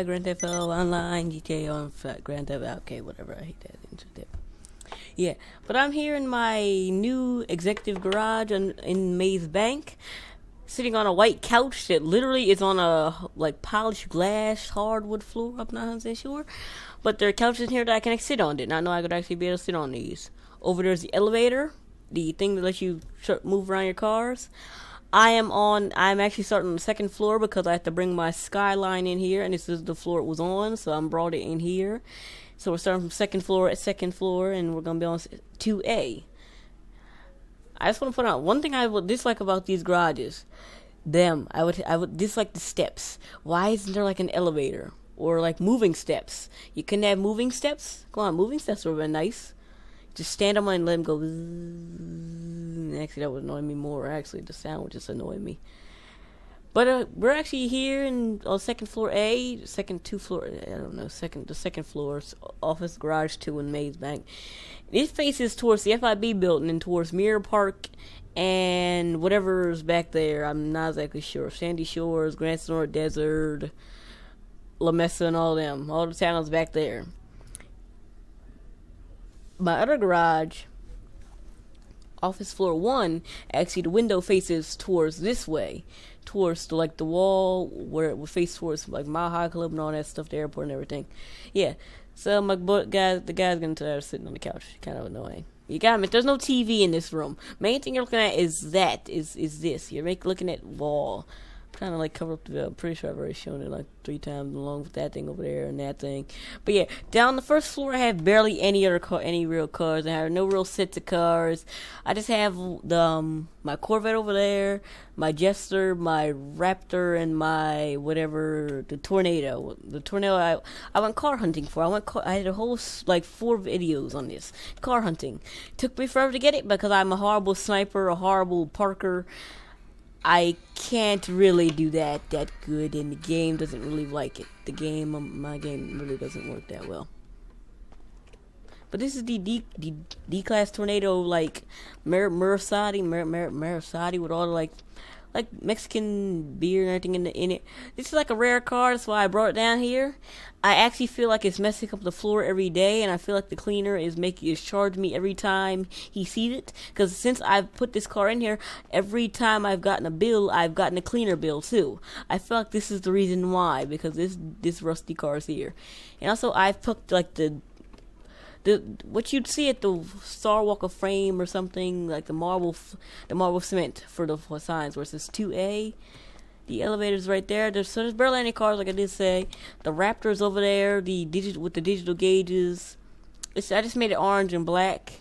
Grand Theft Auto Online, GTA on Grand Theft Auto. Okay, whatever. I hate that. Yeah, but I'm here in my new executive garage in Maze Bank, sitting on a white couch that literally is on a like polished glass hardwood floor. I'm not 100% sure, but there are couches in here that I can sit on. Did not know I could actually be able to sit on these. Over there's the elevator, the thing that lets you move around your cars. I'm actually starting on the second floor because I have to bring my skyline in here, and this is the floor it was on, so I'm brought it in here. So we're starting from second floor, and we're gonna be on 2A. I just want to point out one thing I would dislike about these garages. I would dislike the steps. Why isn't there like an elevator or like moving steps? You couldn't have moving steps. Come on, moving steps would have been nice. Just stand on and let them go. Actually, that would annoy me more. Actually, the sound would just annoy me. But we're actually here on second floor A, second floor, office garage 2 in Maze Bank. This faces towards the FIB building and towards Mirror Park and whatever's back there. I'm not exactly sure. Sandy Shores, Grand Sonora Desert, La Mesa, and all them. All the towns back there. My other garage, office floor 1, actually the window faces towards this way, towards the wall where it would face towards like Mile High Club and all that stuff, the airport and everything. Yeah, so the guy's gonna try sitting on the couch. Kind of annoying. You got him. There's no TV in this room. Main thing you're looking at is this. You're looking at wall. Trying to like cover up the. I'm pretty sure I've already shown it like 3 times along with that thing over there and that thing. But yeah, down the first floor I have barely any real cars. I have no real sets of cars. I just have my Corvette over there, my Jester, my Raptor, and my whatever the Tornado. The Tornado I went car hunting for. I had a whole like 4 videos on this car hunting. Took me forever to get it because I'm a horrible sniper, a horrible parker. I can't really do that good, and the game doesn't really like it. My game really doesn't work that well. But this is the D-class Tornado, like Mercedes with all the like Mexican beer and everything in it. This is like a rare car, that's why I brought it down here. I actually feel like it's messing up the floor every day, and I feel like the cleaner is charging me every time he sees it. Because since I've put this car in here, every time I've gotten a bill, I've gotten a cleaner bill too. I feel like this is the reason why, because this rusty car is here. And also I've put like the what you'd see at the Star Walk of Fame or something, like the marble cement for the signs where it says 2A. The elevator's right there. There's barely any cars, like I did say. The Raptor's over there, with the digital gauges. I just made it orange and black.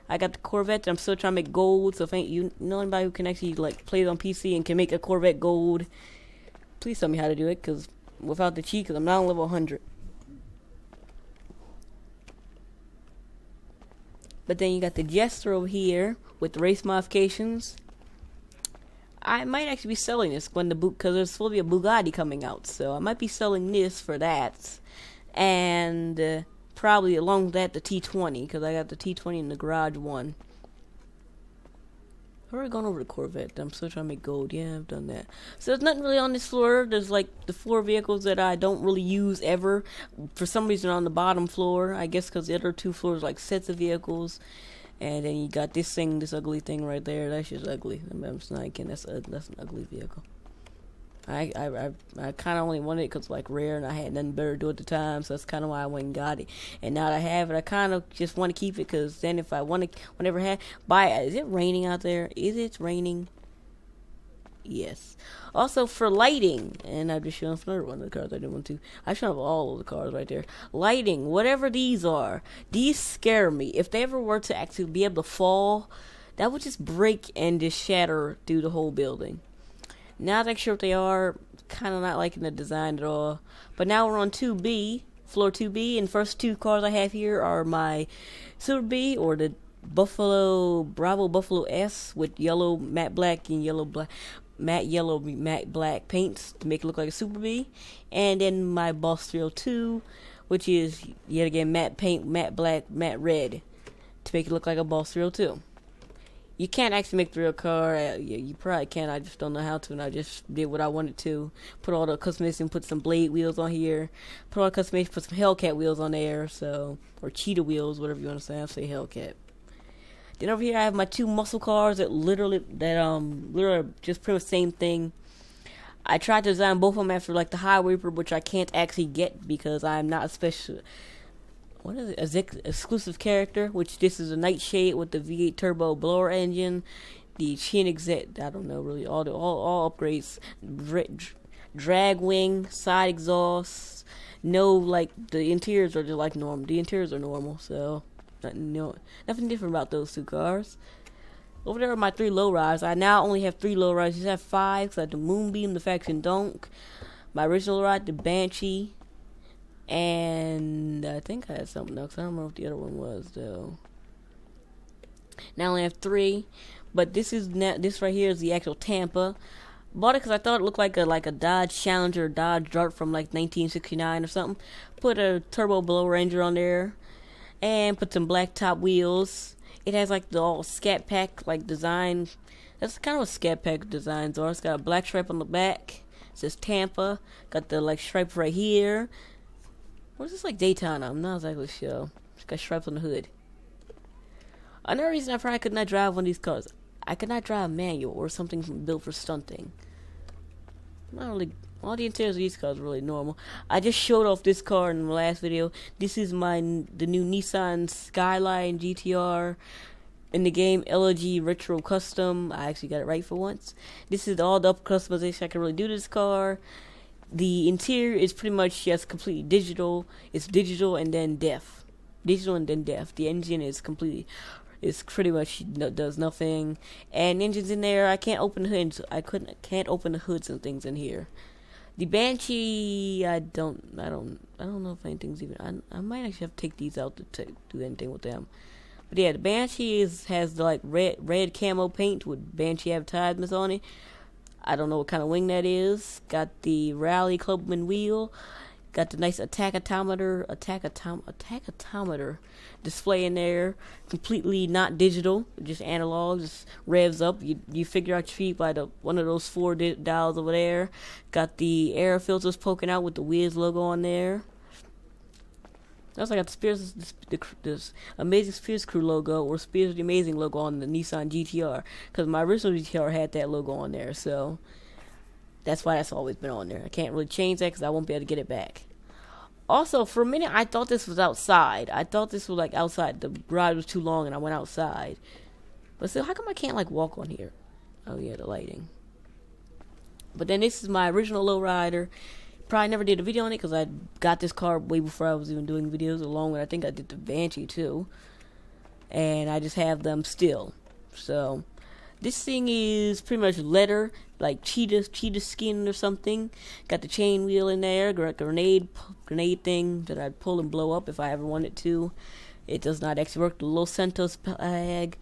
I got the Corvette that I'm still trying to make gold, so if you know anybody who can actually like play it on PC and can make a Corvette gold, please tell me how to do it, because without the cheat, because I'm not on level 100. But then you got the Jester over here with the race modifications. I might actually be selling this because there's supposed to be a Bugatti coming out, so I might be selling this for that, and probably along with that the T20, because I got the T20 in the garage 1. I've already gone over the Corvette. I'm still trying to make gold. Yeah, I've done that. So there's nothing really on this floor. There's like the 4 vehicles that I don't really use ever. For some reason on the bottom floor. I guess because the other 2 floors like sets of vehicles. And then you got this ugly thing right there. That's just ugly. I'm not kidding. That's an ugly vehicle. I kind of only wanted it because it's like rare and I had nothing better to do at the time, so that's kind of why I went and got it. And now that I have it, I kind of just want to keep it, because then if I want to buy it. Is it raining out there? Is it raining? Yes. Also for lighting, and I've just shown off another one of the cars I didn't want to. I show off all of the cars right there. Lighting, whatever these are, these scare me. If they ever were to actually be able to fall, that would just break and just shatter through the whole building. Not that sure what they are, kind of not liking the design at all. But now we're on 2B, floor 2B, and first 2 cars I have here are my Silver B, or the Bravo Buffalo S with yellow matte black and matte black paints to make it look like a Super B, and then my Boss 302, which is yet again matte paint, matte black, matte red to make it look like a Boss 302. You can't actually make the real car. You probably can. I just don't know how to, and I just did what I wanted to. Put all the customization, put some blade wheels on here. Put all the customization, put some Hellcat wheels on there. So, or cheetah wheels, whatever you want to say. I'll say Hellcat. Then over here I have my 2 muscle cars that literally just pretty much the same thing. I tried to design both of them after like the High Reaper, which I can't actually get because I'm not a special. What is it? Exclusive character, which this is a Nightshade with the V8 turbo blower engine, the Chin exec. I don't know really all upgrades, drag wing, side exhaust. No, like the interiors are just like normal. The interiors are normal, so nothing different about those 2 cars. Over there are my 3 lowriders. I now only have 3 lowriders. I used to have 5 because I had the Moonbeam, the Faction Donk, my original ride, the Banshee. And I think I had something else. I don't know what the other one was though. Now I only have 3, but this right here is the actual Tampa. Bought it because I thought it looked like a Dodge Challenger, Dodge Dart from like 1969 or something. Put a turbo blower engine on there, and put some black top wheels. It has like the all Scat Pack like design. That's kind of what Scat Pack designs are. It's got a black stripe on the back. It says Tampa. Got the like stripe right here. Or is this like Daytona? I'm not exactly sure. It's got stripes on the hood. Another reason I probably could not drive one of these cars. I could not drive a manual or something built for stunting. Not really. All the interiors of these cars are really normal. I just showed off this car in the last video. This is the new Nissan Skyline GTR in the game LG Retro Custom. I actually got it right for once. This is all the up customization I can really do to this car. The interior is pretty much just completely digital. It's digital and then deaf. Digital and then deaf. The engine is pretty much does nothing. And engine's in there. I can't open the hoods. Can't open the hoods and things in here. The Banshee, I don't know if anything's even. I might actually have to take these out to do anything with them. But yeah, the Banshee has the like red camo paint with Banshee advertisements on it. I don't know what kind of wing that is. Got the Rally Clubman wheel. Got the nice attack-odometer display in there. Completely not digital, just analog. Just revs up. You figure out your feet by one of those 4 dials over there. Got the air filters poking out with the Wiz logo on there. Also, I got this Amazing Spears Crew logo, or Spears the Amazing logo on the Nissan GTR. Because my original GTR had that logo on there, so that's why that's always been on there. I can't really change that because I won't be able to get it back. Also, for a minute, I thought this was outside. I thought this was like outside. The ride was too long and I went outside. But still, how come I can't like walk on here? Oh yeah, the lighting. But then this is my original lowrider. Probably never did a video on it because I got this car way before I was even doing videos, along with I think I did the Banshee too. And I just have them still. So this thing is pretty much leather, like cheetah skin or something. Got the chain wheel in there, grenade thing that I'd pull and blow up if I ever wanted to. It does not actually work. The Los Santos flag,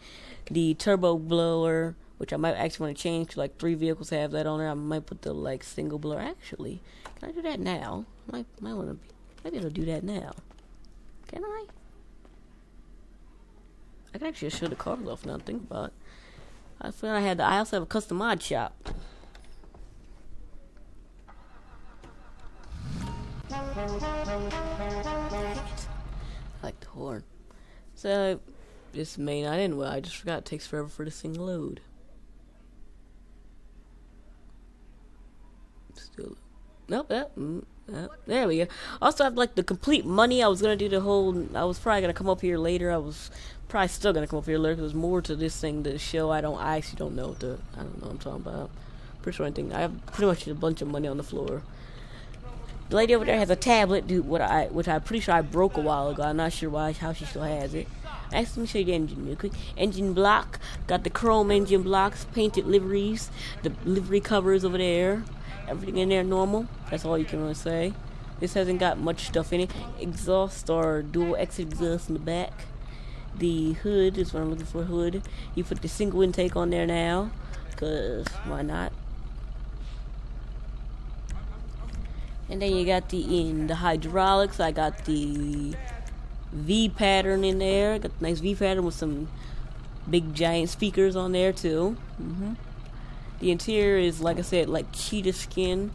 the turbo blower, which I might actually want to change to like 3 vehicles have that on there. I might put the like single blower. Actually, can I do that now? Might want to. Maybe I'll do that now. Can I? I can actually show the cars off now. Think about it. I feel I also have a custom mod shop. Dang it. I like the horn. So this may not end well. I just forgot it takes forever for this thing to load. Still, nope. There we go. Also, I have like the complete money. I was gonna do I was probably gonna come up here later. I was probably still gonna come up here later because there's more to this thing to show. I actually don't know I don't know what I'm talking about. Pretty sure anything. I have pretty much a bunch of money on the floor. The lady over there has a tablet, which I'm pretty sure I broke a while ago. I'm not sure how she still has it. Actually, let me show you the engine real quick. Engine block. Got the chrome engine blocks, painted liveries, the livery covers over there. Everything in there normal. That's all you can really say. This hasn't got much stuff in it. Exhaust or dual exit exhaust in the back. The hood is what I'm looking for. Hood. You put the single intake on there now, cause why not? And then you got the hydraulics. I got the V pattern in there. Got the nice V pattern with some Big giant speakers on there too. The interior is, like I said, like cheetah skin,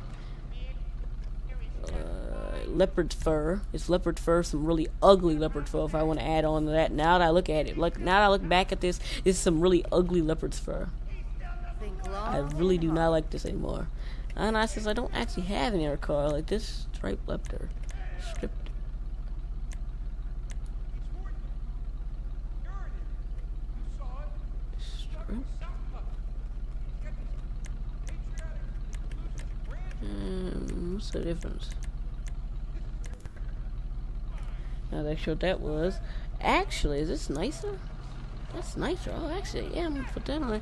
leopard fur. It's leopard fur, some really ugly leopard fur. If I want to add on to that, now that I look at it, now that I look back at this is some really ugly leopard's fur. I really do not like this anymore. And I says I don't actually have any other car like this striped leopard. Stripped. What's the difference? Now that showed that was. Actually, is this nicer? That's nicer. Oh, actually, yeah, I'm gonna put that on.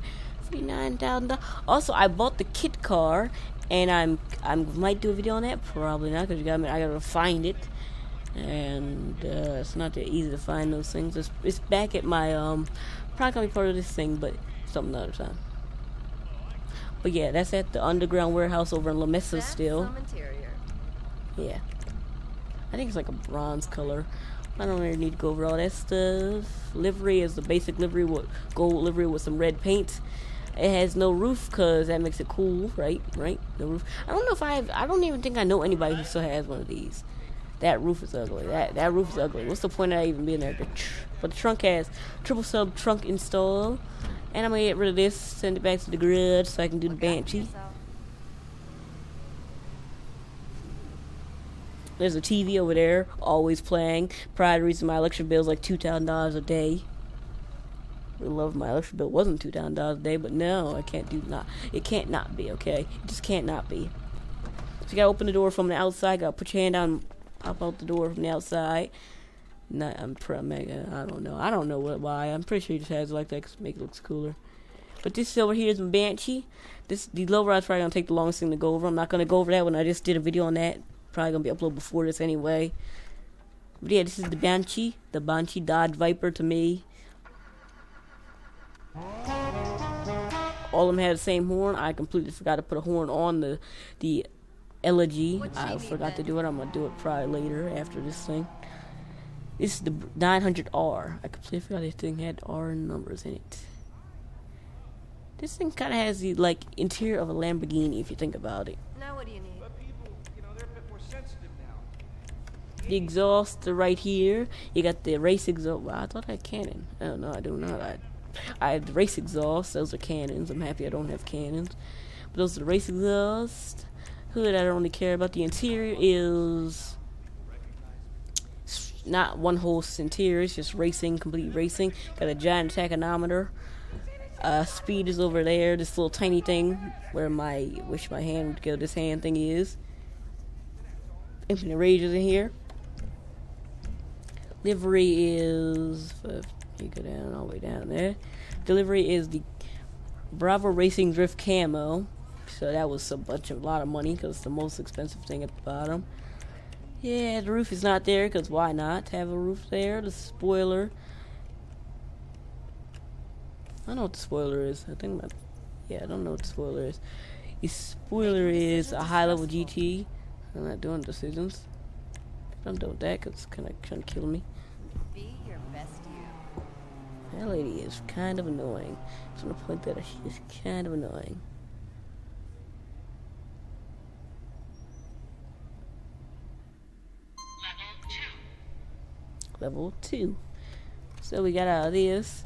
$49,000. Also, I bought the kit car, and I might do a video on that. Probably not, because I gotta find it, and it's not that easy to find those things. It's back at my probably gonna be part of this thing, but something another time. But yeah, that's at the underground warehouse over in La Mesa still. Yeah. I think it's like a bronze color. I don't really need to go over all that stuff. Livery is the basic livery with gold livery with some red paint. It has no roof because that makes it cool, right? No roof. I don't know if I don't even think I know anybody who still has one of these. That roof is ugly. That roof is ugly. What's the point of that even being there? But the trunk has triple sub trunk install. And I'm going to get rid of this, send it back to the garage so I can do the Banshee. There's a TV over there, always playing. Probably the reason my electric bill is like $2,000 a day. I love my electric bill wasn't $2,000 a day, but no, it can't not be, okay? It just can't not be. So you gotta open the door from the outside, gotta put your hand down, pop out the door from the outside. I don't know why. I'm pretty sure he just has it like that to make it look cooler. But this over here is my Banshee. The low ride's probably gonna take the longest thing to go over. I'm not gonna go over that when I just did a video on that. Probably gonna be uploaded before this anyway. But yeah, this is the Banshee Dodge Viper to me. All of them had the same horn. I completely forgot to put a horn on the Elegy. I forgot to do it. I'm gonna do it probably later after this thing. This is the 900R. I completely forgot this thing had R numbers in it. This thing kind of has the interior of a Lamborghini if you think about it. Now what do you need? They're a bit more sensitive now. The exhaust right here. You got the race exhaust. Well, I thought I had cannon. Oh no, I do not. I have the race exhaust. Those are cannons. I'm happy I don't have cannons. But those are the race exhaust. Hood I don't really care about. The interior is not one whole interior. It's just racing, complete racing. Got a giant tachometer. Speed is over there. This little tiny thing where wish my hand would go. This hand thing is. Infinite Rage is in here. Livery is. You go down all the way down there. Delivery is the Bravo Racing Drift Camo. So that was a lot of money because it's the most expensive thing at the bottom. Yeah, the roof is not there because why not have a roof there? The spoiler. I don't know what the spoiler is. I don't know what the spoiler is. The spoiler is a high-level GT. I'm not doing decisions. I'm doing that because it's kind of trying to kill me. Be your best you. That lady is kind of annoying. I just want to point that out. She is kind of annoying. Level 2. So we got out of this.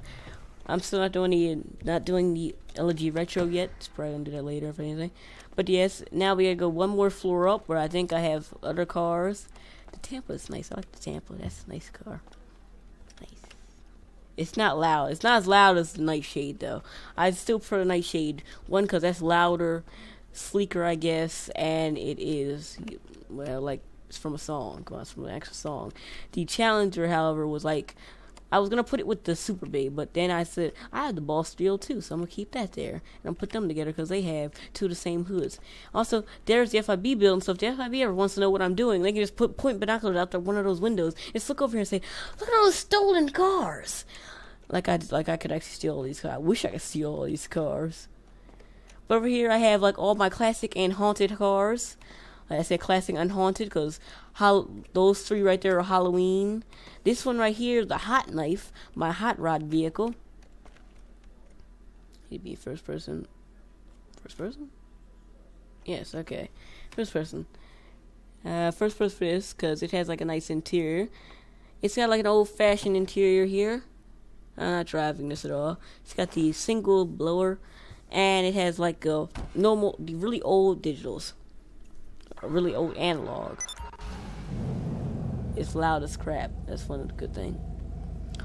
I'm still not doing the LG Retro yet. It's probably gonna do that later if anything. But yes, now we gotta go one more floor up where I think I have other cars. The Tampa is nice. I like the Tampa. That's a nice car. Nice. It's not loud. It's not as loud as the Nightshade though. I still prefer the Nightshade. One, because that's louder, sleeker, I guess, and it is it's from a song. It's from an actual song. The Challenger, however, was I was going to put it with the Super Big, but then I said, I have the Boss 302, so I'm going to keep that there. And I'm put them together because they have two of the same hoods. Also, there's the FIB building, so if the FIB ever wants to know what I'm doing, they can just point binoculars out there one of those windows, just look over here and say, look at all those stolen cars. I could actually steal all these cars. I wish I could steal all these cars. But over here I have all my classic and haunted cars. Like I said, classic and haunted because those three right there are Halloween. This one right here is the Hot Knife, my hot rod vehicle. He'd be first person. First person? Yes, okay. First person. First person for this, because it has like a nice interior. It's got like an old-fashioned interior here. I'm not driving this at all. It's got the single blower, and it has like a normal, the really old digitals. A really old analog. It's loud as crap. That's one of the good things.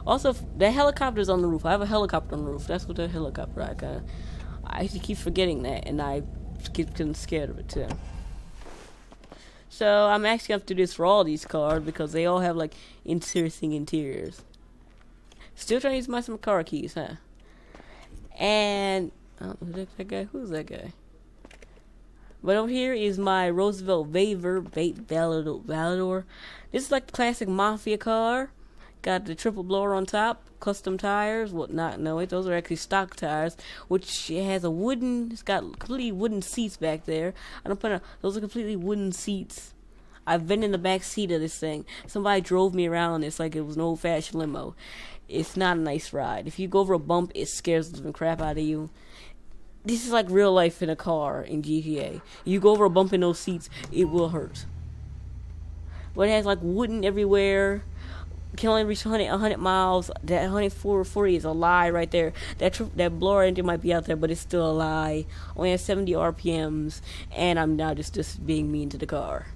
Also, the helicopter's on the roof. I have a helicopter on the roof. That's what the helicopter I actually keep forgetting that, and I keep getting scared of it too. So I'm actually going to do this for all these cars because they all have like interesting interiors. Still trying to use my some car keys, huh? And who's that guy? Who's that guy? But over here is my Roosevelt Valador. This is like the classic mafia car. Got the triple blower on top, custom tires. Whatnot? No, wait, those are actually stock tires. Which it has a wooden. It's got completely wooden seats back there. Those are completely wooden seats. I've been in the back seat of this thing. Somebody drove me around on this like it was an old-fashioned limo. It's not a nice ride. If you go over a bump, it scares the living crap out of you. This is like real life in a car in GTA. You go over a bump in those seats, it will hurt. But it has like wooden everywhere. Can only reach 100 miles. That 140 is a lie right there. That blower engine might be out there, but it's still a lie. Only has 70 RPMs, and I'm now just being mean to the car.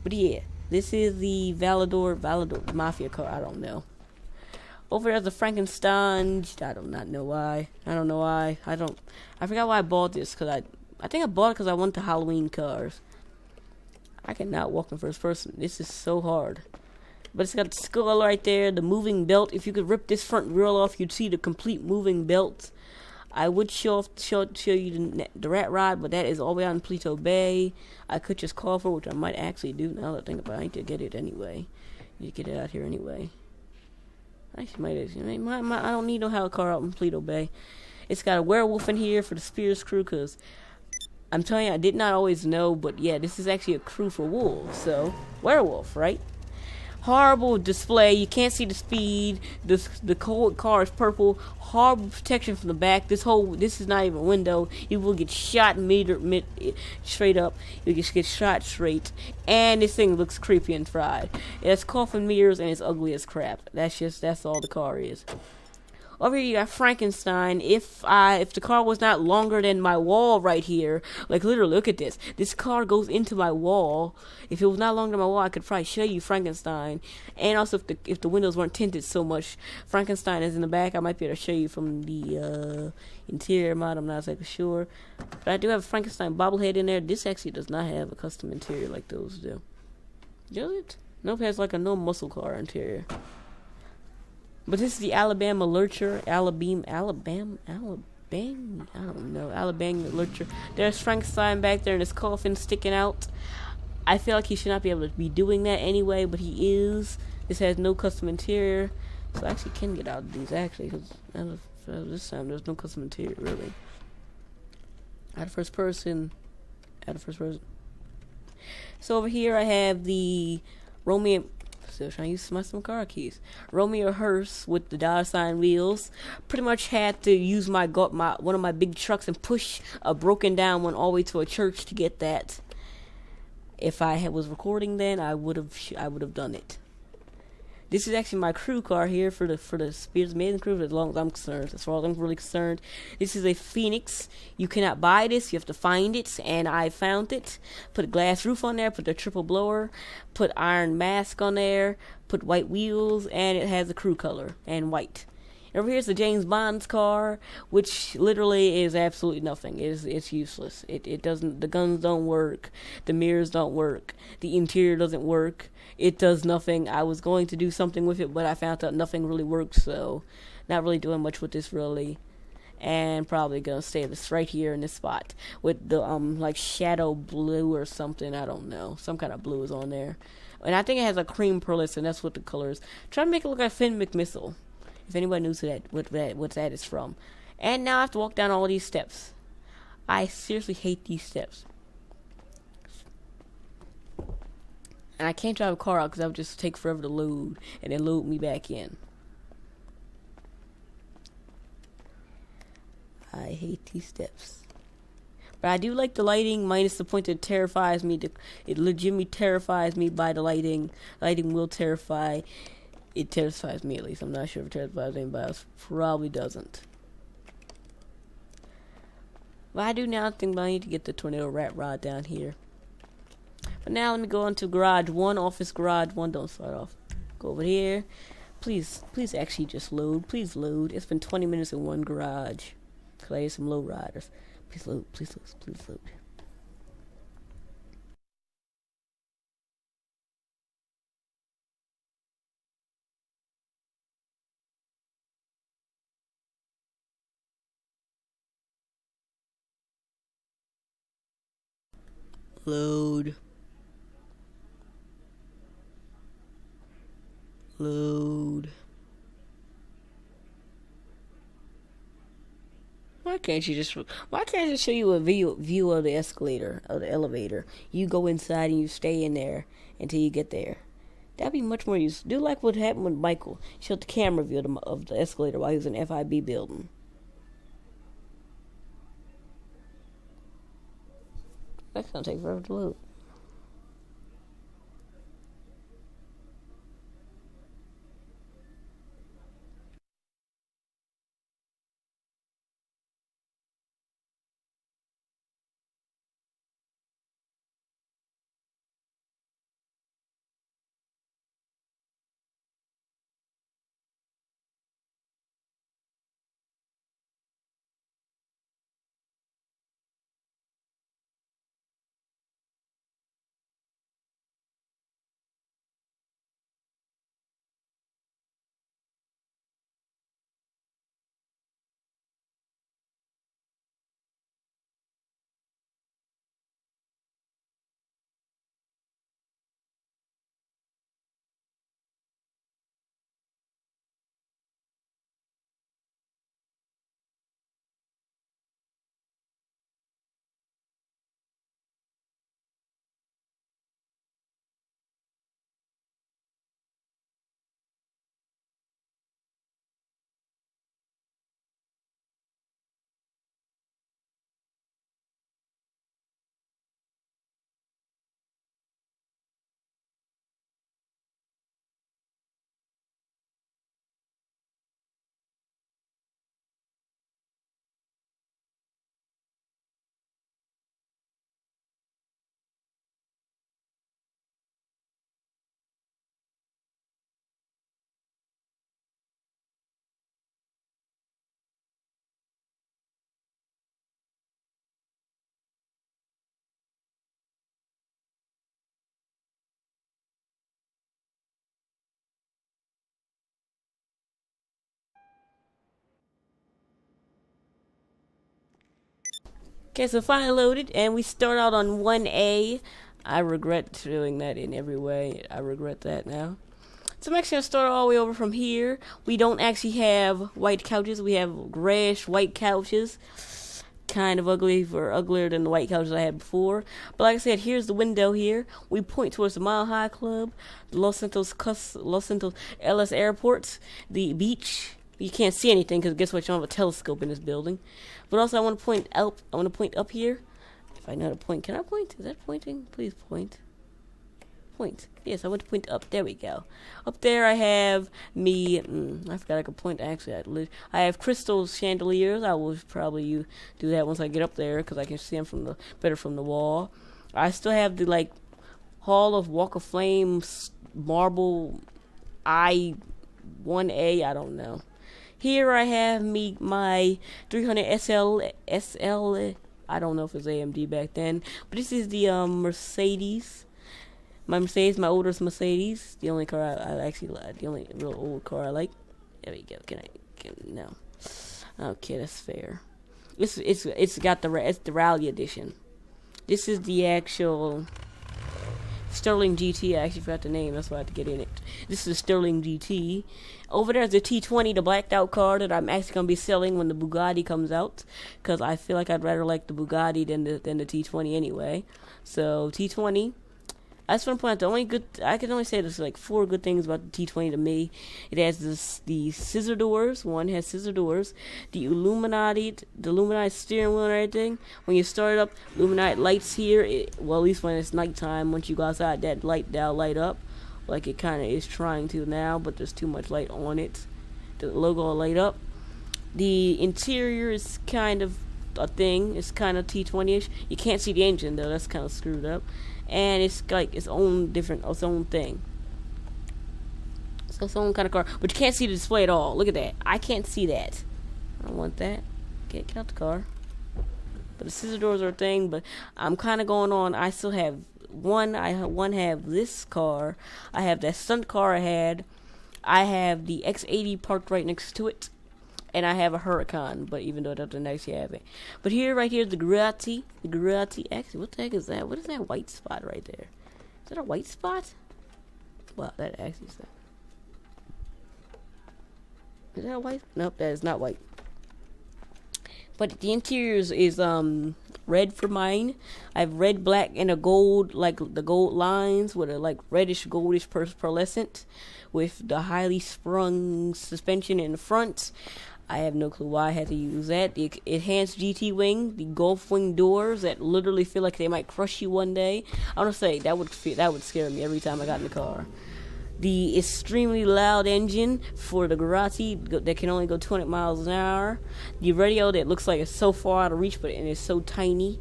But yeah, this is the Valador Mafia car. I don't know. Over there's a Frankenstein. I do not know why. I don't know why. I forgot why I bought this, because I think I bought it because I want the Halloween cars. I cannot walk in first person. This is so hard. But it's got the skull right there, the moving belt. If you could rip this front grill off, you'd see the complete moving belt. I would show you the rat rod, but that is all the way out in Pleto Bay. I could just call for it, which I might actually do now that I think about it. I need to get it anyway. I need to get it out here anyway. I don't need no hell car out in Pleto Bay. It's got a werewolf in here for the Spears crew, because I'm telling you, I did not always know, but yeah, this is actually a crew for wolves, so werewolf, right? Horrible display. You can't see the speed. The car is purple. Horrible protection from the back. This is not even a window. You will get shot straight up. You just get shot straight. And this thing looks creepy and fried. It has coffin mirrors and it's ugly as crap. That's all the car is. Over here you got Frankenstein. If the car was not longer than my wall right here, like literally, look at this. This car goes into my wall. If it was not longer than my wall, I could probably show you Frankenstein. And also, if the windows weren't tinted so much, Frankenstein is in the back. I might be able to show you from the interior mod. I'm not exactly sure, but I do have a Frankenstein bobblehead in there. This actually does not have a custom interior like those do. Does it? Nope, it has like a no muscle car interior. But this is the Alabama Lurcher. Alabama, I don't know. Alabama Lurcher. There's Frankenstein back there and his coffin sticking out. I feel like he should not be able to be doing that anyway, but he is. This has no custom interior. So I actually can get out of these, actually, because this time there's no custom interior, really. Out of first person. So over here I have the Romeo... Still trying to use some car keys. Romeo hearse with the $ wheels. Pretty much had to use one of my big trucks and push a broken down one all the way to a church to get that. If I was recording then, I would have done it. This is actually my crew car here for the Spears Maiden crew, as long as I'm concerned. As far as I'm really concerned, this is a Phoenix. You cannot buy this; you have to find it, and I found it. Put a glass roof on there, put the triple blower, put iron mask on there, put white wheels, and it has a crew color and white. Over here's the James Bond's car, which literally is absolutely nothing. It's useless. It doesn't. The guns don't work. The mirrors don't work. The interior doesn't work. It does nothing. I was going to do something with it, but I found out nothing really works. So, not really doing much with this really. And probably gonna stay this right here in this spot with the like shadow blue or something. I don't know. Some kind of blue is on there, and I think it has a cream pearlescent. And that's what the color is. Try to make it look like Finn McMissile. If anybody knows what that is from. And now I have to walk down all these steps. I seriously hate these steps. And I can't drive a car out because that would just take forever to load and then load me back in. I hate these steps. But I do like the lighting, minus the point that it terrifies me. It legitimately terrifies me by the lighting. Lighting will terrify. It terrifies me, at least. I'm not sure if it terrifies anybody else. Probably doesn't. But I do now think I need to get the tornado rat rod down here. But now let me go on to garage 1, office garage 1. Don't start off. Go over here. Please actually just load. Please load. It's been 20 minutes in one garage. Because I need some low riders. Please load. Please load. Please load. Load. Load. Why can't I just show you a view of the escalator, of the elevator? You go inside and you stay in there until you get there. That'd be much more useful. Do like what happened with Michael. Showed the camera view of the escalator while he was in the FIB building. That's gonna take forever to load. Okay, so finally loaded, and we start out on 1A. I regret doing that in every way. I regret that now. So I'm actually going to start all the way over from here. We don't actually have white couches. We have grayish white couches. Kind of ugly, uglier than the white couches I had before. But like I said, here's the window here. We point towards the Mile High Club, the Los Santos LS Airport, the beach. You can't see anything because guess what? You don't have a telescope in this building. But also, I want to point out. I want to point up here. If I know how to point, can I point? Is that pointing? Please point. Point. Yes, I want to point up. There we go. Up there, I have me. I forgot I could point. Actually, I have crystal chandeliers. I will probably do that once I get up there because I can see them better from the wall. I still have the Hall of Walk of Flame marble I1A. I don't know. Here I have my 300 SL. I don't know if it was AMD back then, but this is the Mercedes. My oldest Mercedes. The only car I actually like. The only real old car I like. There we go. No. Okay, that's fair. It's got it's the Rally Edition. This is the actual Sterling GT. I actually forgot the name. That's why I had to get in it. This is the Sterling GT. Over there's the T20, the blacked out car that I'm actually going to be selling when the Bugatti comes out. Because I feel like I'd rather like the Bugatti than the T20 anyway. So, T20. I just want to point out the only good. I can only say there's like 4 good things about the T20 to me. It has the scissor doors. One has scissor doors. The Illuminati steering wheel and everything. When you start it up, Illuminati lights here. Well, at least when it's nighttime. Once you go outside, that'll light up, like it kind of is trying to now. But there's too much light on it. The logo will light up. The interior is kind of a thing. It's kind of T20ish. You can't see the engine though. That's kind of screwed up. And it's like its own thing. So its own kind of car. But you can't see the display at all. Look at that. I can't see that. I don't want that. Get out the car. But the scissor doors are a thing. But I'm kind of going on. I still have one. I have this car. I have that stunt car I had. I have the X80 parked right next to it. And I have a Huracan, but even though it doesn't actually have it. But right here, the Gurati X. What the heck is that? What is that white spot right there? Is that a white spot? Well, that actually is that. Is that white? Nope, that is not white. But the interior is red for mine. I have red, black, and a gold, like the gold lines with a like reddish, goldish pearlescent, with the highly sprung suspension in the front. I have no clue why I had to use that. The enhanced GT wing, the Gulf wing doors that literally feel like they might crush you one day. I want to say that would scare me every time I got in the car. The extremely loud engine for the Gurati that can only go 200 miles an hour. The radio that looks like it's so far out of reach, but it's so tiny.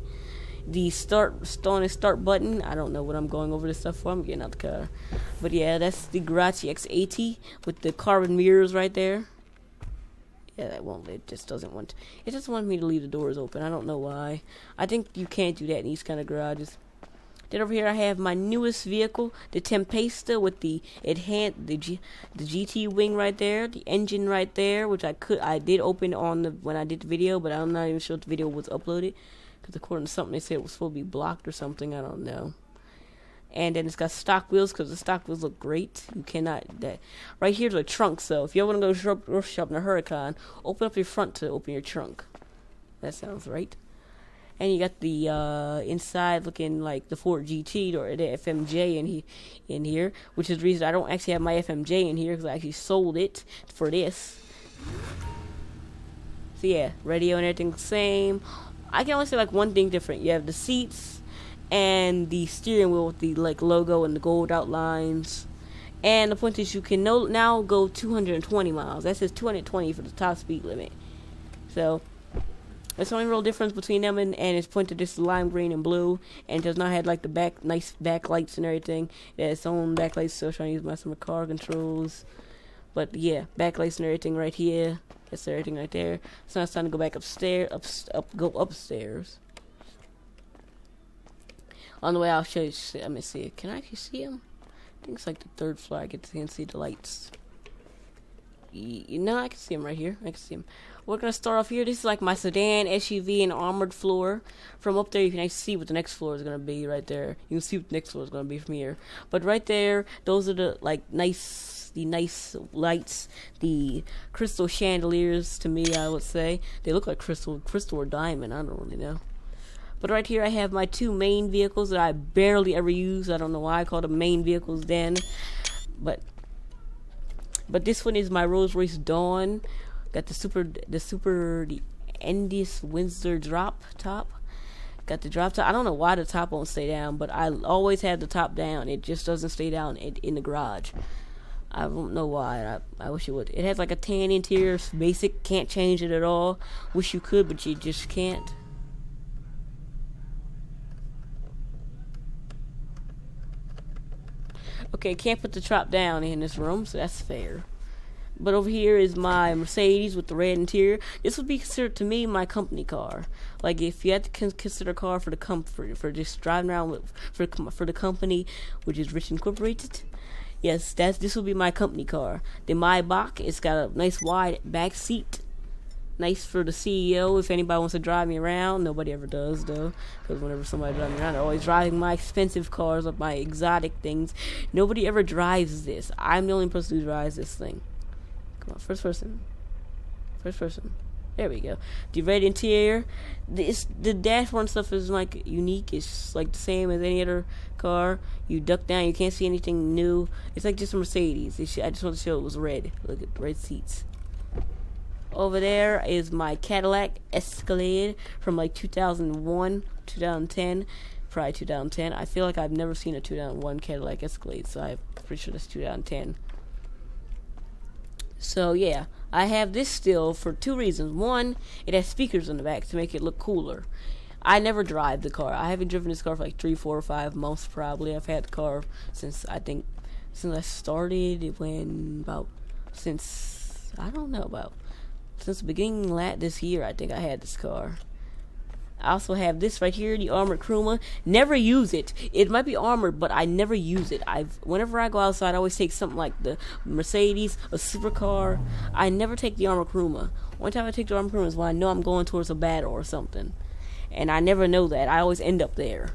The start button. I don't know what I'm going over this stuff for. I'm getting out the car. But yeah, that's the Gurati X80 with the carbon mirrors right there. Yeah, it just doesn't want me to leave the doors open. I don't know why. I think you can't do that in these kind of garages. Then over here I have my newest vehicle, the Tempesta, with the GT wing right there, the engine right there, which I did open when I did the video, but I'm not even sure if the video was uploaded, because according to something they said it was supposed to be blocked or something. I don't know. And then it's got stock wheels, because the stock wheels look great. You cannot that right here's a trunk. So if you ever want to go grocery shopping in a Huracan, open up your front to open your trunk. That sounds right. And you got the inside looking like the Ford GT or the FMJ in here, which is the reason I don't actually have my FMJ in here, because I actually sold it for this. So yeah, radio and everything the same. I can only say like one thing different. You have the seats and the steering wheel with the like logo and the gold outlines. And the point is you can now go 220 miles. That says 220 for the top speed limit. So that's the only real difference between them, and it's pointed just lime green and blue, and it does not have like the nice backlights and everything. It has its own backlights, so I'm trying to use some car controls. But yeah, backlights and everything right here. That's everything right there. So now it's time to go back upstairs. Go upstairs. On the way, I'll show you. Let me see. Can I actually see him? I think it's like the 3rd floor. I can see the lights. No, I can see him right here. I can see him. We're gonna start off here. This is like my sedan, SUV, and armored floor. From up there, you can actually see what the next floor is gonna be. Right there, you can see what the next floor is gonna be from here. But right there, those are the nice lights, the crystal chandeliers. To me, I would say they look like crystal or diamond. I don't really know. But right here I have my 2 main vehicles that I barely ever use. I don't know why I call them main vehicles then. But this one is my Rolls-Royce Dawn. Got the Endless Windsor drop top. Got the drop top. I don't know why the top won't stay down, but I always have the top down. It just doesn't stay down in the garage. I don't know why. I wish it would. It has like a tan interior, basic. Can't change it at all. Wish you could, but you just can't. Okay, can't put the top down in this room, so that's fair. But over here is my Mercedes with the red interior. This would be considered to me my company car. Like if you had to consider a car for the comfort, for just driving around with, for the company, which is Rich Incorporated. Yes, this will be my company car. The Maybach, it's got a nice wide back seat. Nice for the CEO if anybody wants to drive me around. Nobody ever does though, because whenever somebody drives me around, they're always driving my expensive cars or my exotic things. Nobody ever drives this. I'm the only person who drives this thing. Come on, first person. There There we go. The red interior. The dashboard stuff is like unique. It's like the same as any other car. You duck down, you can't see anything new. It's like just a Mercedes. I just want to show it was red. Look at the red seats. Over there is my Cadillac Escalade from like 2001, 2010, probably 2010. I feel like I've never seen a 2001 Cadillac Escalade, so I'm pretty sure that's 2010. So yeah, I have this still for two reasons. One, it has speakers in the back to make it look cooler. I never drive the car. I haven't driven this car for like 3, 4, or 5 months probably. I've had the car since I started since the beginning this year. I think I had this car. I also have this right here, the armored Kruma. Never use it. It might be armored, but I never use it. Whenever I go outside, I always take something like the Mercedes, a supercar. I never take the armored Kruma. One time I take the armored Kruma is when I know I'm going towards a battle or something, and I never know that. I always end up there.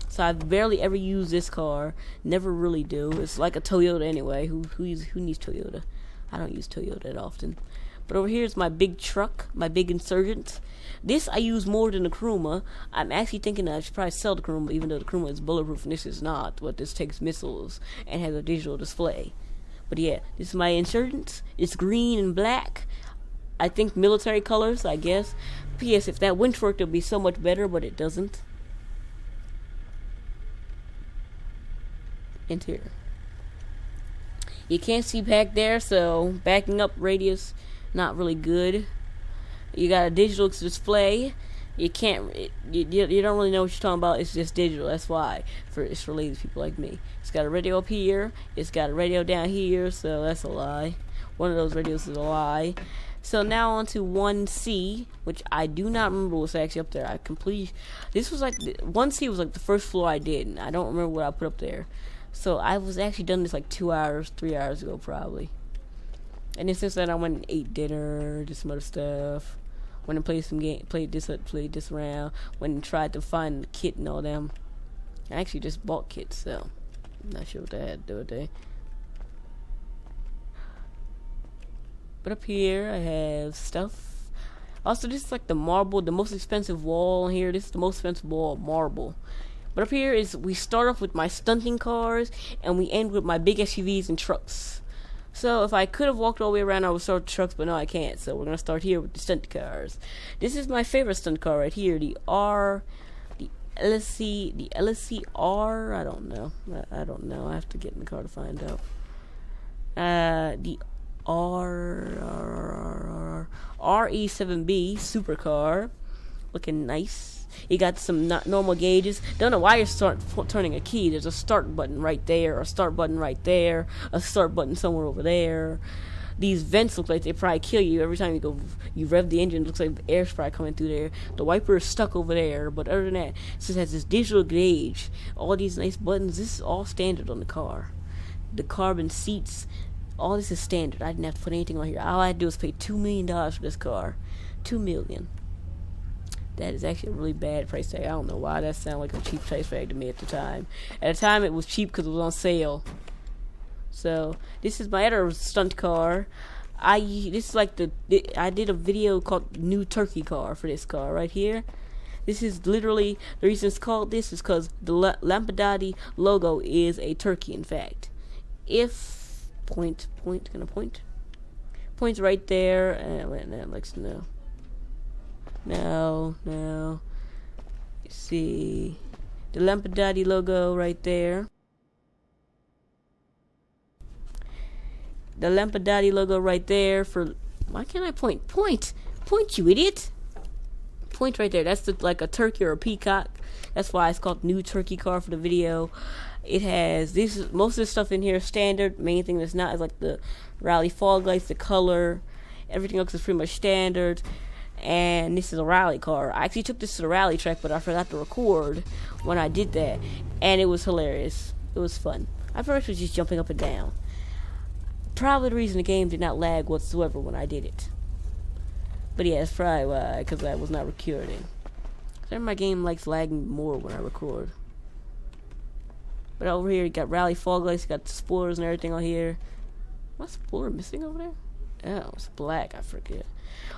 So I've barely ever used this car. Never really do. It's like a Toyota anyway. Who needs Toyota? I don't use Toyota that often. But over here is my big truck, my big Insurgent. This I use more than the Kruma. I'm actually thinking that I should probably sell the Kruma, even though the Kruma is bulletproof and this is not. But this takes missiles and has a digital display. But yeah, this is my Insurgent. It's green and black. I think military colors, I guess. P.S. If that winch worked, it would be so much better, but it doesn't. Interior. You can't see back there, so backing up radius not really good. You got a digital display. You can't. You don't really know what you're talking about. It's just digital. That's why. It's for lazy people like me. It's got a radio up here. It's got a radio down here. So that's a lie. One of those radios is a lie. So now on to 1C, which I do not remember what's actually up there. This was like 1C was like the first floor I did, and I don't remember what I put up there. So I was actually done this like 2 hours, 3 hours ago probably. And then since then I went and ate dinner, did some other stuff. Went and played some game, played this around. Went and tried to find the kit and all them. I actually just bought kits, so I'm not sure what they had to do with that. But up here I have stuff. Also, this is like the most expensive wall here. This is the most expensive wall, marble. But up here we start off with my stunting cars, and we end with my big SUVs and trucks. So if I could have walked all the way around, I would start with the trucks, but no, I can't. So we're gonna start here with the stunt cars. This is my favorite stunt car right here, the LSC R. I don't know. I have to get in the car to find out. The RE7B supercar, looking nice. You got some normal gauges. Don't know why you're turning a key. There's a start button right there, a start button right there, a start button somewhere over there. These vents look like they probably kill you every time you rev the engine. It looks like air's probably coming through there. The wiper is stuck over there, but other than that, it just has this digital gauge. All these nice buttons. This is all standard on the car. The carbon seats. All this is standard. I didn't have to put anything on here. All I had to do was pay $2 million for this car. $2 million. That is actually a really bad price tag. I don't know why that sounded like a cheap price tag to me at the time. At the time, it was cheap because it was on sale. So this is my other stunt car. I did a video called "New Turkey Car" for this car right here. This is literally the reason it's called this is because the Lampadati logo is a turkey. In fact, if points right there. Wait, that looks no. No. You see the Lampadati logo right there. The Lampadati logo right there for... Why can't I point? Point, you idiot. Point right there. That's like a turkey or a peacock. That's why it's called New Turkey Car for the video. It has most of the stuff in here is standard. Main thing that's not is like the rally fog lights, the color. Everything else is pretty much standard. And this is a rally car. I actually took this to the rally track, but I forgot to record when I did that. And it was hilarious. It was fun. I first was just jumping up and down. Probably the reason the game did not lag whatsoever when I did it. But yeah, that's probably why, because I was not recording. My game likes lagging more when I record. But over here, you got rally fog lights, you got the spoilers and everything on here. What's spoiler missing over there? Oh, it's black. I forget.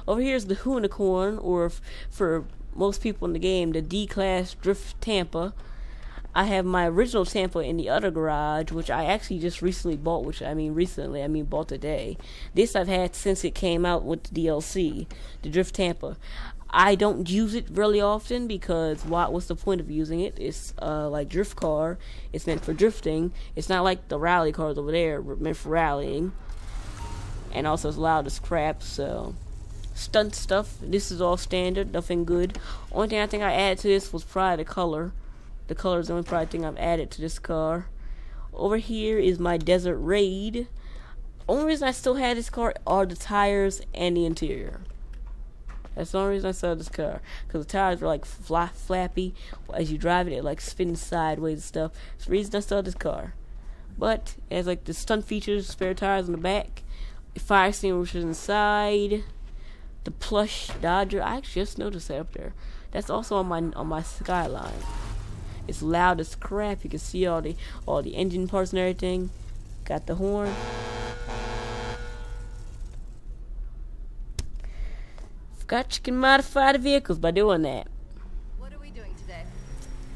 Over here is the Unicorn, or for most people in the game, the D-Class Drift Tampa. I have my original Tampa in the other garage, which I actually just recently bought, bought today. This I've had since it came out with the DLC, the Drift Tampa. I don't use it really often because what's the point of using it? It's like drift car. It's meant for drifting. It's not like the rally cars over there, meant for rallying. And also it's loud as crap, so... Stunt stuff. This is all standard, nothing good. Only thing I think I added to this was probably the color. The color is the only probably thing I've added to this car. Over here is my Desert Raid. Only reason I still have this car are the tires and the interior. That's the only reason I still have this car. Because the tires are like flappy. As you drive it, it like spins sideways and stuff. That's the reason I still have this car. But it has like the stunt features, spare tires on the back, fire extinguishers inside, the plush Dodger. I just noticed that up there. That's also on my Skyline. It's loud as crap. You can see all the engine parts and everything. Got the horn. Forgot you can modify the vehicles by doing that. What are we doing today?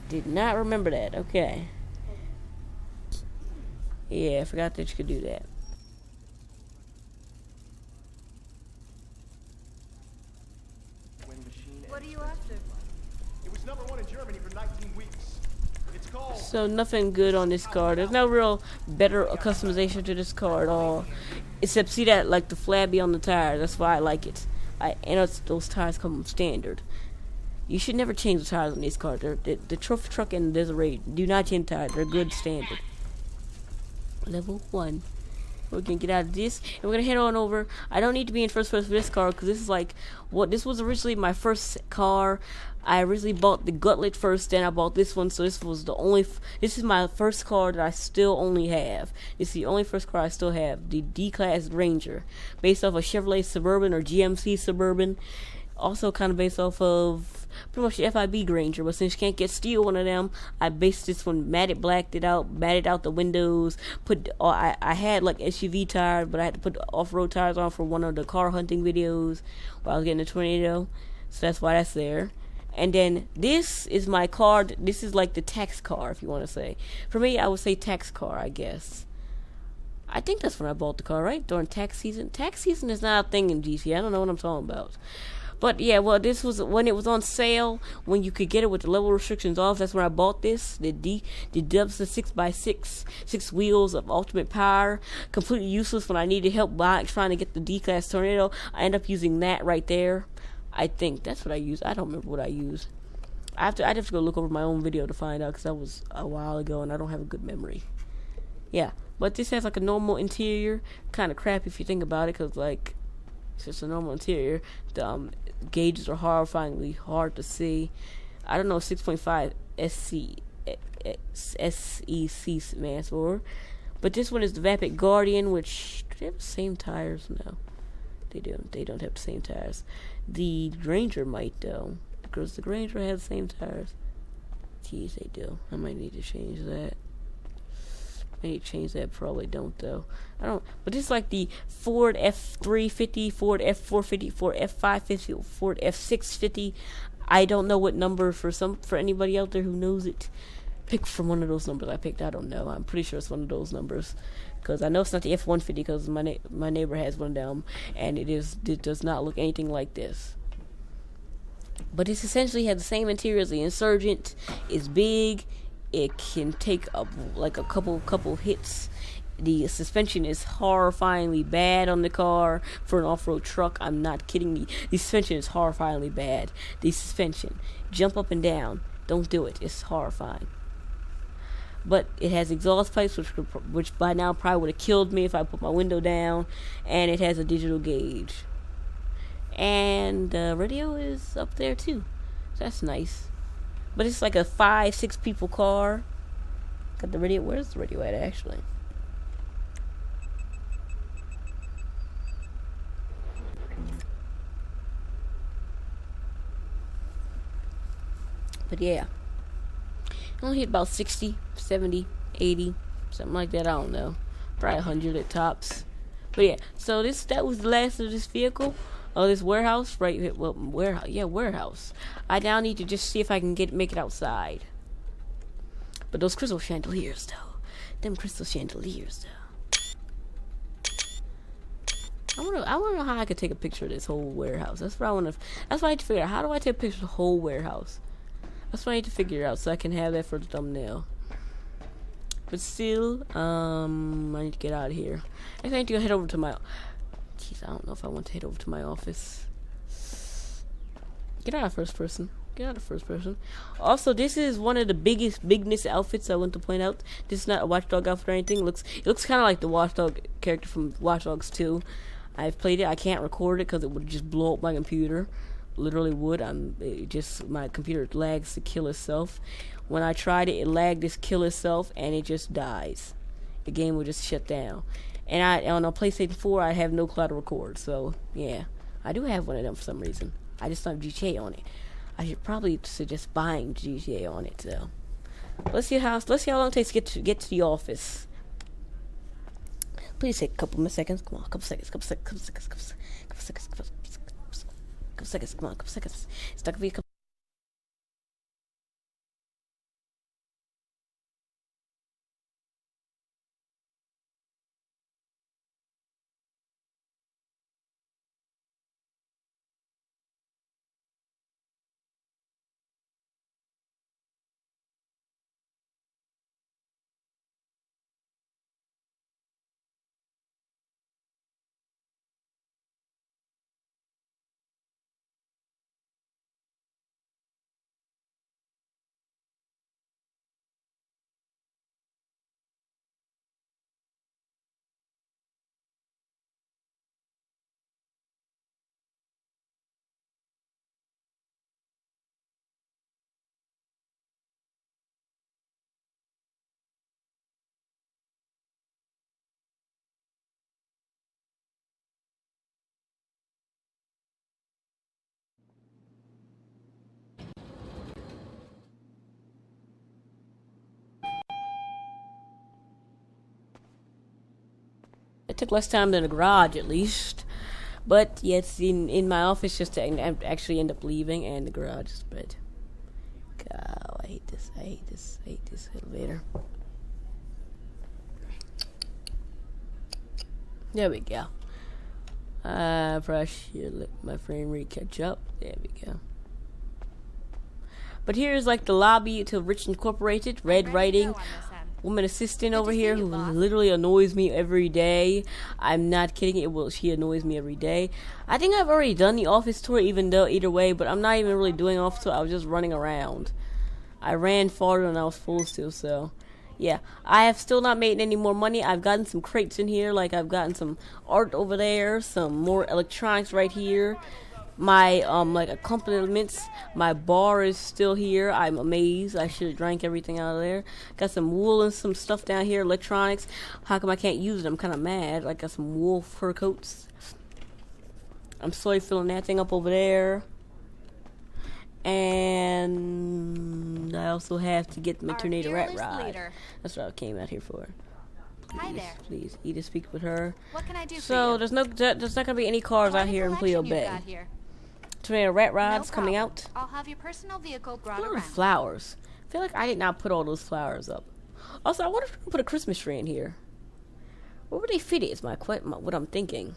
Did not remember that. Okay. Yeah, I forgot that you could do that. What are you after? It was number 1 in Germany for 19 weeks. It's called... So nothing good on this car. There's no real better customization to this car at all. Except see that like the flabby on the tires. That's why I like it. Those tires come standard. You should never change the tires on these cars. The trophy truck and the Desert Raid do not change tires. They're good standard. Level 1. We're gonna get out of this, and we're gonna head on over. I don't need to be in first person for this car because this is like this was originally my first car. I originally bought the Gutlet first, then I bought this one. So this is my first car that I still only have. It's the only first car I still have, the D-Class Ranger, based off a Chevrolet Suburban or GMC Suburban. Also kind of based off of pretty much the FIB Granger, but since you can't steal one of them, I based this one, matted out the windows, I had like SUV tires, but I had to put off-road tires on for one of the car hunting videos while I was getting a tornado, so that's why that's there. And then this is my car. This is like the tax car, if you want to say. For me, I would say tax car, I guess. I think that's when I bought the car, right? During tax season. Tax season is not a thing in GC. I don't know what I'm talking about. But yeah, well, this was when it was on sale, when you could get it with the level restrictions off. That's when I bought this. The Dubs, the 6x6, 6 wheels of ultimate power. Completely useless when I needed help trying to get the D-Class Tornado. I end up using that right there. I think that's what I used. I don't remember what I used. I'd have to go look over my own video to find out because that was a while ago and I don't have a good memory. Yeah, but this has like a normal interior. Kind of crap if you think about it because like it's just a normal interior. The gauges are horrifyingly hard to see. I don't know 6.5 SEC stands for. But this one is the Vapid Guardian, which do they have the same tires? No, they don't. They don't have the same tires. The Ranger might though, because the Ranger has the same tires. Jeez, they do. I might need to change that. I need to change that. Probably don't though. I don't. But this is like the Ford F350, Ford F450, Ford F550, Ford F650. I don't know what number for anybody out there who knows it. Pick from one of those numbers I picked. I don't know. I'm pretty sure it's one of those numbers because I know it's not the F150 because my neighbor has one of them and it does not look anything like this. But it essentially has the same interior as the Insurgent. It's big. It can take a couple hits. The suspension is horrifyingly bad on the car for an off-road truck. I'm not kidding you. The suspension is horrifyingly bad. The suspension, jump up and down. Don't do it. It's horrifying. But it has exhaust pipes, which by now probably would have killed me if I put my window down. And it has a digital gauge. And the radio is up there too. So that's nice. But it's like a 5-6 people car. Got the radio. Where's the radio at actually? But yeah. Only hit about 60, 70, 80, something like that. I don't know. Probably 100 at tops. But yeah, so that was the last of this vehicle. Oh, this warehouse, right? Well, warehouse, yeah, warehouse. I now need to just see if I can make it outside. But those crystal chandeliers, though, them crystal chandeliers, though. I wanna know how I could take a picture of this whole warehouse. That's what I wanna. That's what I need to figure out. How do I take a picture of the whole warehouse? That's what I need to figure out so I can have that for the thumbnail. But still, I need to get out of here. I need to go head over to my. Jeez, I don't know if I want to head over to my office. Get out of first person. Get out of first person. Also, this is one of the bigness outfits I want to point out. This is not a Watchdog outfit or anything. It looks kind of like the Watchdog character from Watch Dogs 2. I've played it. I can't record it because it would just blow up my computer. Literally would. My computer lags to kill itself. When I tried it, it lagged to kill itself, and it just dies. The game will just shut down. And on a PlayStation 4, I have no cloud to record. So yeah, I do have one of them for some reason. I just don't have GTA on it. I should probably suggest buying GTA on it. So let's see how long it takes to get to the office. Please take a couple more seconds. Come on, couple seconds. Come on, couple seconds. It's not gonna be a couple. It took less time than the garage, at least. But yeah, it's in my office just to actually end up leaving, and the garage is bad. God, I hate this. I hate this elevator. There we go. Probably should let my frame rate catch up. There we go. But here's like the lobby to Rich Incorporated. Red writing. Woman assistant over here who literally annoys me every day. I'm not kidding. She annoys me every day. I think I've already done the office tour either way, but I'm not even really doing office tour. I was just running around. I ran farther than I was supposed to, so yeah. I have still not made any more money. I've gotten some crates in here, like I've gotten some art over there, some more electronics right here. My like accompaniments, my bar is still here. I'm amazed. I should have drank everything out of there. Got some wool and some stuff down here, electronics. How come I can't use it? I'm kind of mad. Like got some wool fur coats. I'm slowly filling that thing up over there. And I also have to get my tornado rat ride. Leader. That's what I came out here for. Please, hi there. Please, Edith, speak with her. What can I do so for you? There's not gonna be any cars out here in Cleo Bay. Tornado rat rides coming out. I'll have your personal vehicle brought around. Around. Flowers. I feel like I did not put all those flowers up. Also, I wonder if we can put a Christmas tree in here. Where would they fit it? Is what I'm thinking.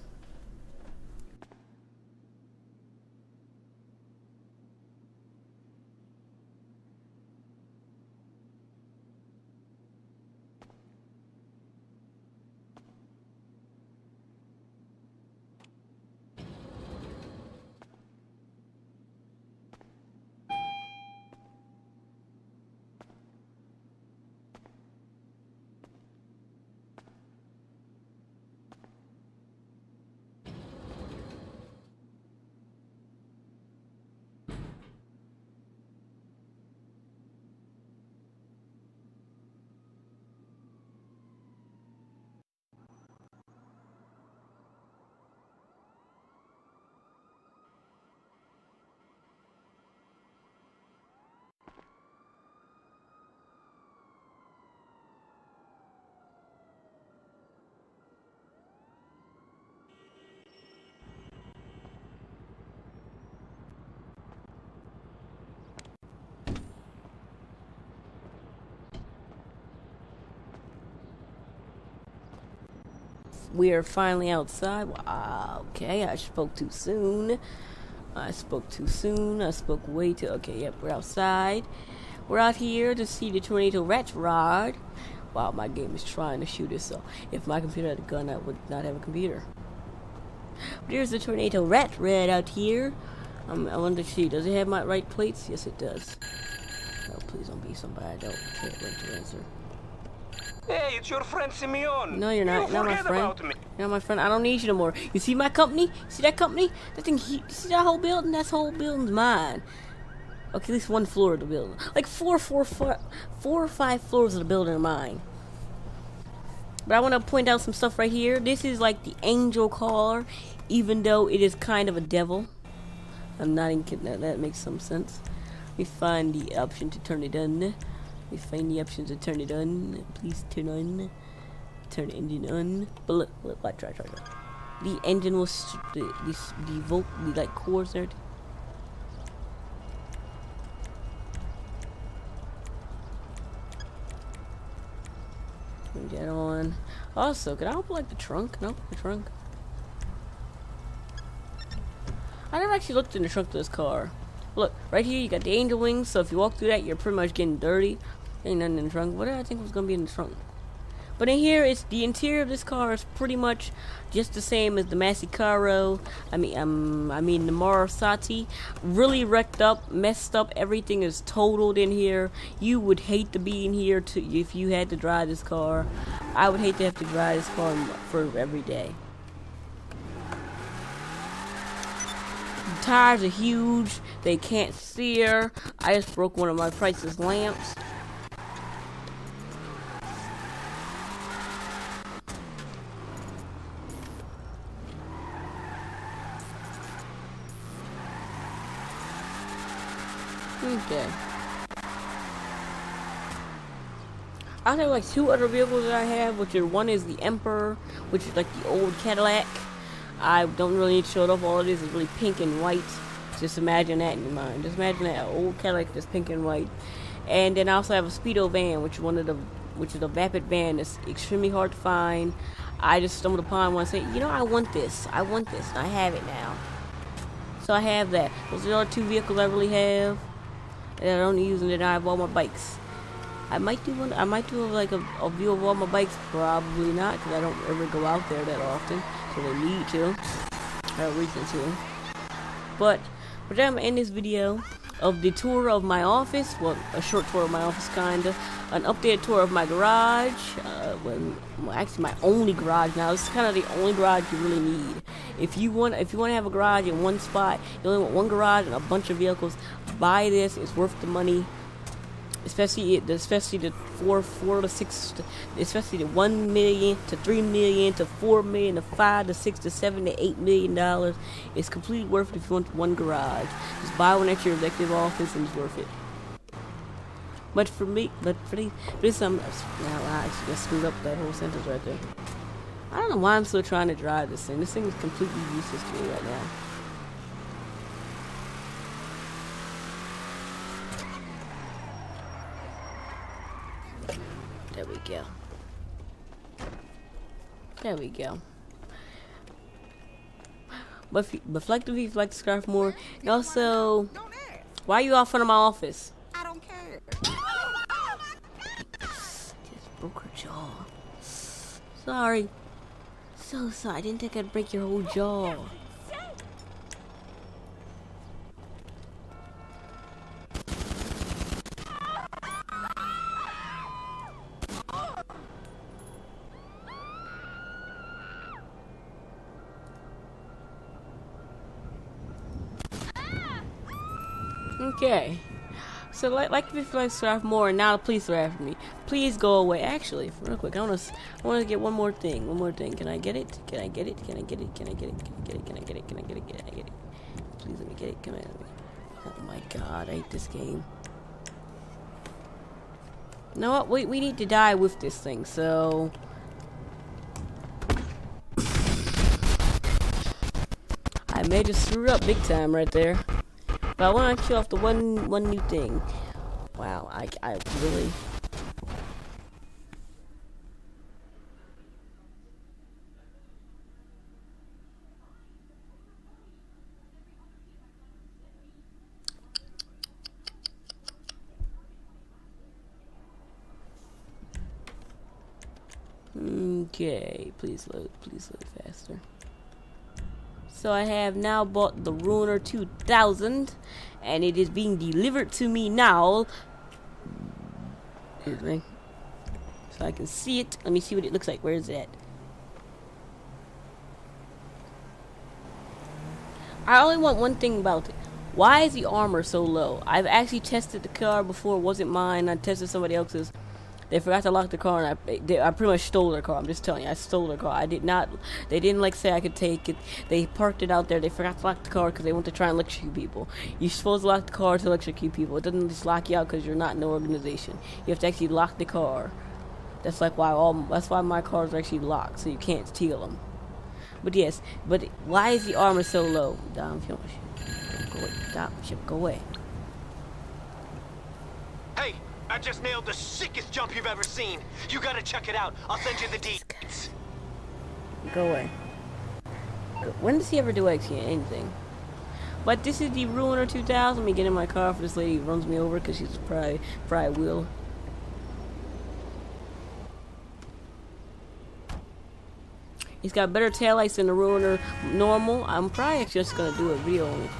we are finally outside. Wow, okay, I spoke too soon. I spoke way too... Okay, yep, we're outside. We're out here to see the tornado rat rod. Wow, my game is trying to shoot us, so if my computer had a gun, I would not have a computer. There's the tornado rat rod out here. I wonder, does it have my right plates? Yes, it does. Oh, please don't be somebody I can't wait to answer. Hey, it's your friend Simeon. No, you're not. You're not my friend. You're not my friend. I don't need you no more. You see my company? See that company? That thing. You see that whole building? That whole building's mine. Okay, at least one floor of the building. Like four or five floors of the building are mine. But I want to point out some stuff right here. This is like the angel car, even though it is kind of a devil. I'm not even kidding. That makes some sense. We find the option to turn it on. We find the option to turn it on. Please turn on. Turn the engine on. But look, try. The engine was the like cores there. Turn that on. Also, can I open like the trunk? No, the trunk. I never actually looked in the trunk of this car. Look, right here you got the angel wings, so if you walk through that, you're pretty much getting dirty. Ain't nothing in the trunk. What did I think was gonna be in the trunk? But in here, it's the interior of this car is pretty much just the same as the Masicaro. I mean the Maserati. Really wrecked up, messed up. Everything is totaled in here. You would hate to be in here if you had to drive this car. I would hate to have to drive this car for every day. The tires are huge. They can't steer. I just broke one of my priceless lamps. Okay. I have like two other vehicles that I have, one is the Emperor, which is like the old Cadillac. I don't really need to show it off. All it is really pink and white. Just imagine that in your mind. Just imagine that old Cadillac just pink and white. And then I also have a Speedo van, which is a Vapid van. It's extremely hard to find. I just stumbled upon one and said, you know, I want this, and I have it now. So I have that. Those are the other two vehicles I really have that I don't use, and then I have all my bikes. I might do like a view of all my bikes. Probably not, because I don't ever go out there that often. So they need to. I have reason to. But for that, I'm gonna end this video of the tour of my office. Well, a short tour of my office, kinda. An updated tour of my garage. Actually, my only garage now. This is kind of the only garage you really need. If you want to have a garage in one spot, you only want one garage and a bunch of vehicles. Buy this. It's worth the money. Especially the 4 to 6, especially the 1 million to 3 million to 4 million to 5 to 6 to 7 to 8 million dollars. It's completely worth it if you want one garage. Just buy one at your executive office and it's worth it. But for this, I actually just screwed up that whole sentence right there. I don't know why I'm still trying to drive this thing. This thing is completely useless to me right now. There we go. There we go. But like the video, like to subscribe for more. And also, why are you out front of my office? I don't care. Just broke her jaw. Sorry. So sorry. I didn't think I'd break your whole jaw. Okay, so like if you like to subscribe more, and now please subscribe for me. Please go away. Actually, real quick, I want to get one more thing. Can I get it? Can I get it? Can I get it? Can I get it? Can I get it? Can I get it? Can I get it? Can I get it? Please let me get it. Come on. Oh my God, I hate this game. You know what? We need to die with this thing. So I may just screw up big time right there. But I want to kill off the one new thing. Wow, I really... Okay, please load faster. So I have now bought the Ruiner 2000, and it is being delivered to me now. Excuse me. So I can see it. Let me see what it looks like. Where is it? I only want one thing about it. Why is the armor so low? I've actually tested the car before. It wasn't mine. I tested somebody else's. They forgot to lock the car, and I pretty much stole their car. I'm just telling you, I stole their car. I did not. They didn't like say I could take it. They parked it out there. They forgot to lock the car because they want to try and electrocute people. You're supposed to lock the car to electrocute people. It doesn't just lock you out because you're not in an organization. You have to actually lock the car. That's like that's why my cars are actually locked, so you can't steal them. But yes, but why is the armor so low? Down, go away. Stop, ship, go away. Hey, I just nailed the sickest jump you've ever seen. You gotta check it out. I'll send you the deets. Go away. When does he ever do anything? But this is the Ruiner 2000. Let me get in my car for this lady who runs me over because she's probably will. He's got better taillights than the Ruiner normal. I'm probably just gonna do a video on it.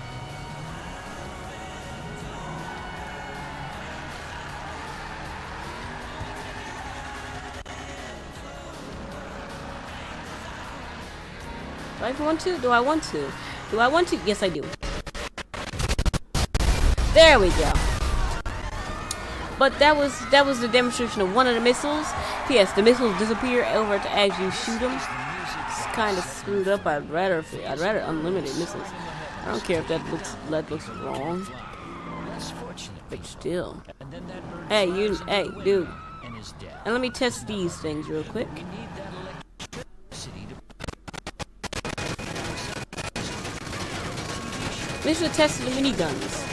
Do I want to? Do I want to? Do I want to? Yes, I do. There we go. But that was the demonstration of one of the missiles. P.S. The missiles disappear over as you shoot them. It's kind of screwed up. I'd rather unlimited missiles. I don't care if that looks wrong. But still. Hey, dude. And let me test these things real quick. We should test the miniguns.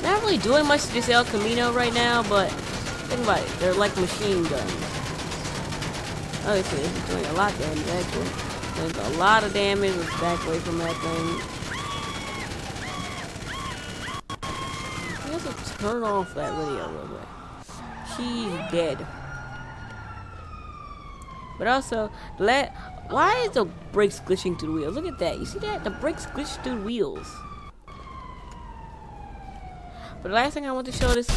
Not really doing much to this El Camino right now, but think about it. They're like machine guns. Obviously, this is doing a lot of damage, actually. There's a lot of damage. Let's back away from that thing. I guess I'll turn off that radio real quick. She's dead. But also, why is the brakes glitching through the wheels? Look at that. You see that? The brakes glitch through the wheels. But the last thing I want to show this...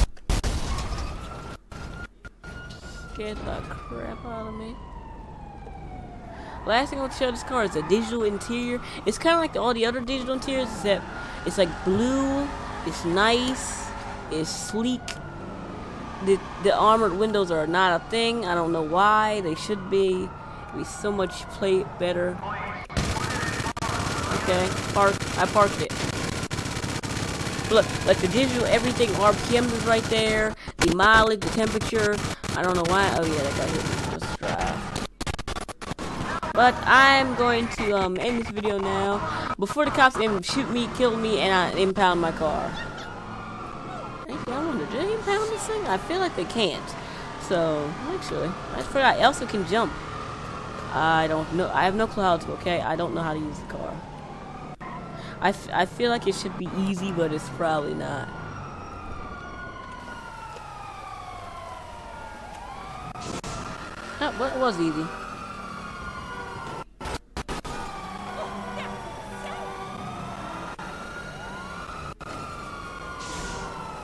Scared the crap out of me. Last thing I want to show this car is the digital interior. It's kind of like all the other digital interiors, except it's like blue, it's nice, it's sleek. The armored windows are not a thing. I don't know why. They should be. It'd be so much better. Okay, I parked it. Look, like the digital everything, RPM is right there. The mileage, the temperature. I don't know why. Oh yeah, that got hit. Let's drive. But I'm going to end this video now before the cops shoot me, kill me, and I impound my car. Actually, I wonder, do they impound this thing? I feel like they can't. So, actually, I forgot. Elsa can jump. I don't know. I have no clue how to, okay? I don't know how to use the car. I feel like it should be easy, but it's probably not. Oh, but it was easy.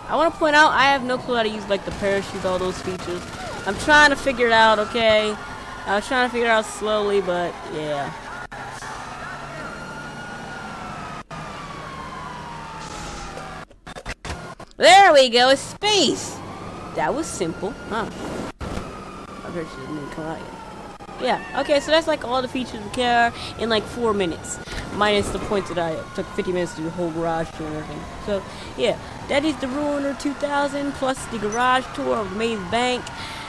I want to point out, I have no clue how to use, like, the parachute, all those features. I'm trying to figure it out, okay? I was trying to figure it out slowly, but, yeah. There we go, it's space! That was simple, huh? I heard she didn't even come out yet. Yeah, okay, so that's like all the features of the car in like 4 minutes. Minus the points that I took 50 minutes to do the whole garage tour and everything. So, yeah, that is the Ruiner 2000 plus the garage tour of the Maze Bank.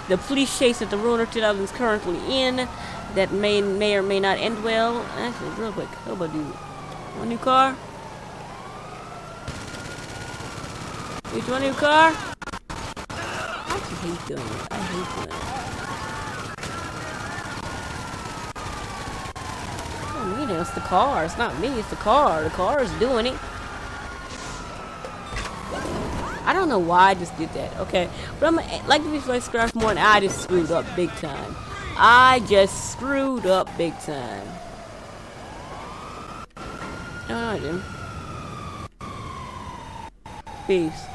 The police chase that the Ruiner 2000 is currently in. That may or may not end well. Actually, real quick, how about dude? Want a new car? Dude, you want a new car? I actually hate doing it. I hate doing it. You know, it's the car. It's not me. It's the car. The car is doing it. I don't don't know why I just did that. Okay, but I'm like to be subscribe for more, and I just screwed up big time. I just screwed up big time. Alright then. Peace.